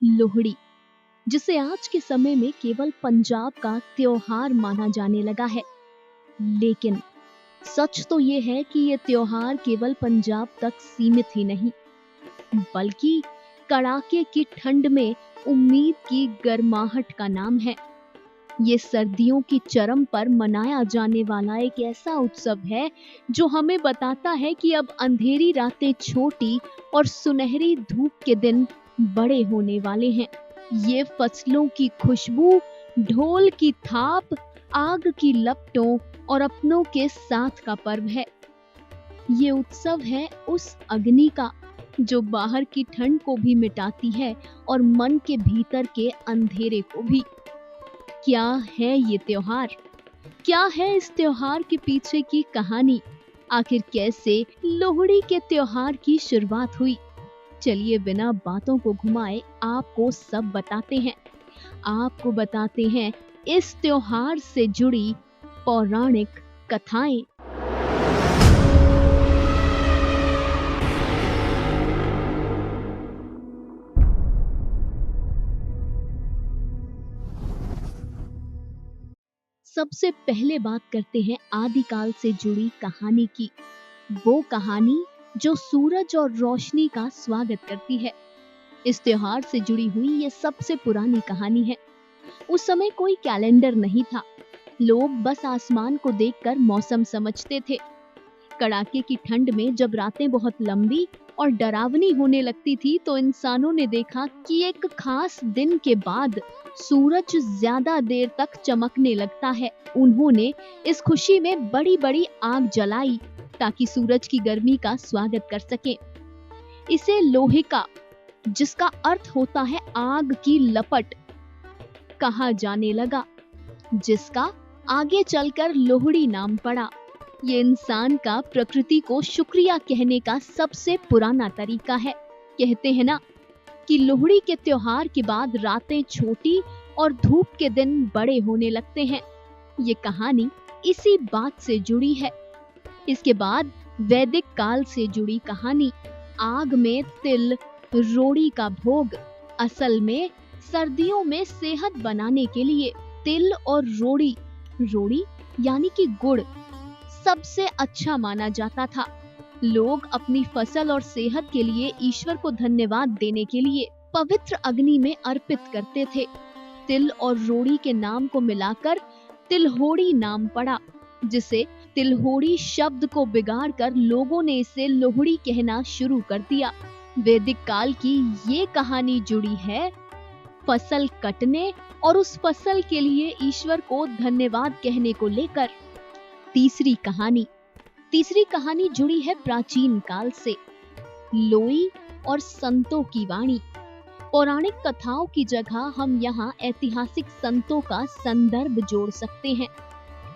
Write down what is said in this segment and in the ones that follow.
लोहड़ी, जिसे आज के समय में केवल पंजाब का त्योहार माना जाने लगा है। लेकिन सच तो ये है कि ये त्योहार केवल पंजाब तक सीमित ही नहीं, बल्कि कड़ाके की ठंड में उम्मीद की गर्माहट का नाम है। ये सर्दियों की चरम पर मनाया जाने वाला एक ऐसा उत्सव है जो हमें बताता है कि अब अंधेरी रातें छोटी और सुनहरी धूप के दिन बड़े होने वाले हैं। ये फसलों की खुशबू, ढोल की थाप, आग की लपटों और अपनों के साथ का पर्व है। ये उत्सव है उस अग्नि का जो बाहर की ठंड को भी मिटाती है और मन के भीतर के अंधेरे को भी। क्या है ये त्योहार? क्या है इस त्योहार के पीछे की कहानी? आखिर कैसे लोहड़ी के त्योहार की शुरुआत हुई? चलिए बिना बातों को घुमाए आपको सब बताते हैं। आपको बताते हैं इस त्योहार से जुड़ी पौराणिक कथाएं। सबसे पहले बात करते हैं आदिकाल से जुड़ी कहानी की। वो कहानी जो सूरज और रोशनी का स्वागत करती है। इस त्योहार से जुड़ी हुई ये सबसे पुरानी कहानी है। उस समय कोई कैलेंडर नहीं था। लोग बस आसमान को देखकर मौसम समझते थे। कड़ाके की ठंड में जब रातें बहुत लंबी और डरावनी होने लगती थी तो इंसानों ने देखा कि एक खास दिन के बाद सूरज ज्यादा देर तक चमकने लगता है। उन्होंने इस खुशी में बड़ी बड़ी आग जलाई ताकि सूरज की गर्मी का स्वागत कर सके। इसे लोहिका, जिसका अर्थ होता है आग की लपट, कहा जाने लगा, जिसका आगे चलकर लोहड़ी नाम पड़ा। ये इंसान का प्रकृति को शुक्रिया कहने का सबसे पुराना तरीका है। कहते हैं ना कि लोहड़ी के त्योहार के बाद रातें छोटी और धूप के दिन बड़े होने लगते हैं। ये कहानी इसी बात से जुड़ी है। इसके बाद वैदिक काल से जुड़ी कहानी, आग में तिल रोड़ी का भोग। असल में सर्दियों में सेहत बनाने के लिए तिल और रोड़ी, रोड़ी यानी कि गुड़, सबसे अच्छा माना जाता था। लोग अपनी फसल और सेहत के लिए ईश्वर को धन्यवाद देने के लिए पवित्र अग्नि में अर्पित करते थे। तिल और रोड़ी के नाम को मिलाकर तिलहोड़ी नाम पड़ा, जिसे तिलहोड़ी शब्द को बिगाड़कर लोगों ने इसे लोहड़ी कहना शुरू कर दिया। वैदिक काल की ये कहानी जुड़ी है फसल कटने और उस फसल के लिए ईश्वर को धन्यवाद कहने को लेकर। तीसरी कहानी जुड़ी है प्राचीन काल से, लोई और संतों की वाणी। पौराणिक कथाओं की जगह हम यहाँ ऐतिहासिक संतों का संदर्भ जोड़ सकते हैं।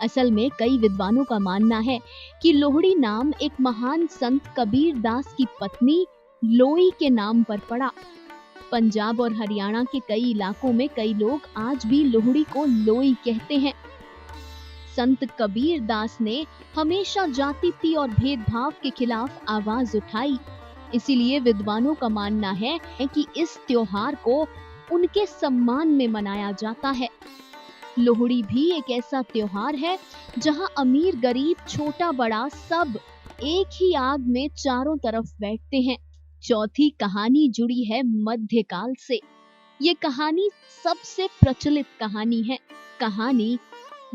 असल में कई विद्वानों का मानना है कि लोहड़ी नाम एक महान संत कबीर दास की पत्नी लोई के नाम पर पड़ा। पंजाब और हरियाणा के कई इलाकों में कई लोग आज भी लोहड़ी को लोई कहते हैं। संत कबीर दास ने हमेशा जाति और भेदभाव के खिलाफ आवाज उठाई। इसीलिए विद्वानों का मानना है कि इस त्योहार को उनके सम्मान में मनाया जाता है। लोहड़ी भी एक ऐसा त्योहार है जहां अमीर गरीब छोटा बड़ा सब एक ही आग में चारों तरफ बैठते हैं। चौथी कहानी जुड़ी है मध्यकाल से। ये कहानी सबसे प्रचलित कहानी है। कहानी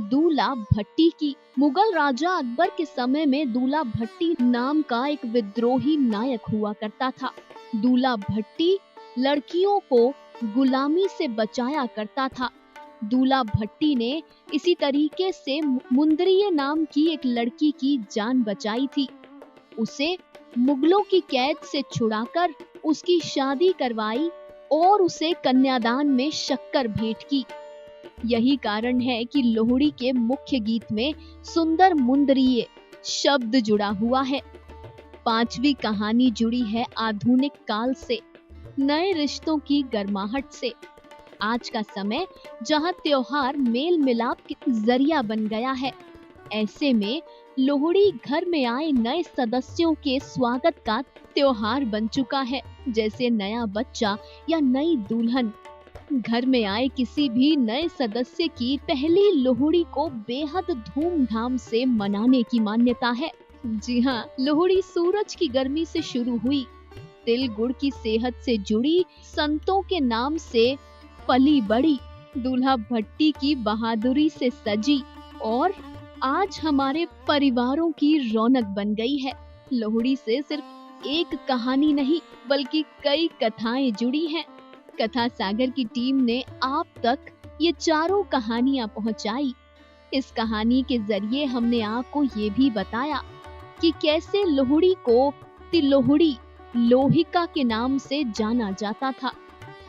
दूला भट्टी की। मुगल राजा अकबर के समय में दूला भट्टी नाम का एक विद्रोही नायक हुआ करता था। दूला भट्टी लड़कियों को गुलामी से बचाया करता था। दूला भट्टी ने इसी तरीके से मुंदरिये नाम की एक लड़की की जान बचाई थी। उसे मुगलों की कैद से छुड़ाकर उसकी शादी करवाई और उसे कन्यादान में शक्कर भेंट की। यही कारण है कि लोहड़ी के मुख्य गीत में सुंदर मुंदरिये शब्द जुड़ा हुआ है। पांचवी कहानी जुड़ी है आधुनिक काल से, नए रिश्तों की गर्माहट से। आज का समय जहां त्योहार मेल मिलाप का जरिया बन गया है, ऐसे में लोहड़ी घर में आए नए सदस्यों के स्वागत का त्योहार बन चुका है। जैसे नया बच्चा या नई दुल्हन, घर में आए किसी भी नए सदस्य की पहली लोहड़ी को बेहद धूमधाम से मनाने की मान्यता है। जी हाँ, लोहड़ी सूरज की गर्मी से शुरू हुई, तिल गुड़ की सेहत से जुड़ी, संतों के नाम से पली बड़ी, दूल्हा भट्टी की बहादुरी से सजी और आज हमारे परिवारों की रौनक बन गई है। लोहड़ी से सिर्फ एक कहानी नहीं बल्कि कई कथाएं जुड़ी हैं। कथा सागर की टीम ने आप तक ये चारों कहानियां पहुंचाई। इस कहानी के जरिए हमने आपको ये भी बताया कि कैसे लोहड़ी को तिलोहड़ी, लोहिका के नाम से जाना जाता था,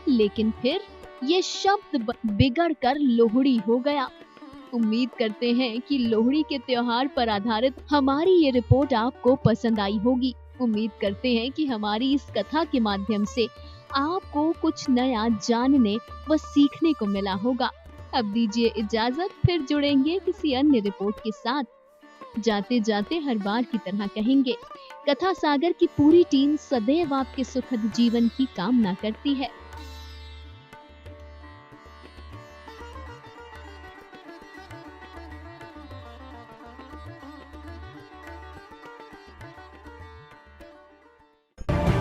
लेकिन फिर ये शब्द बिगड़ कर लोहड़ी हो गया। उम्मीद करते हैं कि लोहड़ी के त्योहार पर आधारित हमारी ये रिपोर्ट आपको पसंद आई होगी। उम्मीद करते हैं कि हमारी इस कथा के माध्यम से आपको कुछ नया जानने व सीखने को मिला होगा। अब दीजिए इजाजत, फिर जुड़ेंगे किसी अन्य रिपोर्ट के साथ। जाते जाते हर बार की तरह कहेंगे, कथा सागर की पूरी टीम सदैव आपके सुखद जीवन की कामना करती है।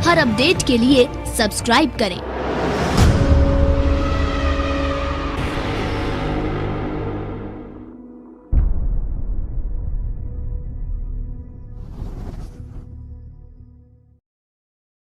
हर अपडेट के लिए सब्सक्राइब करें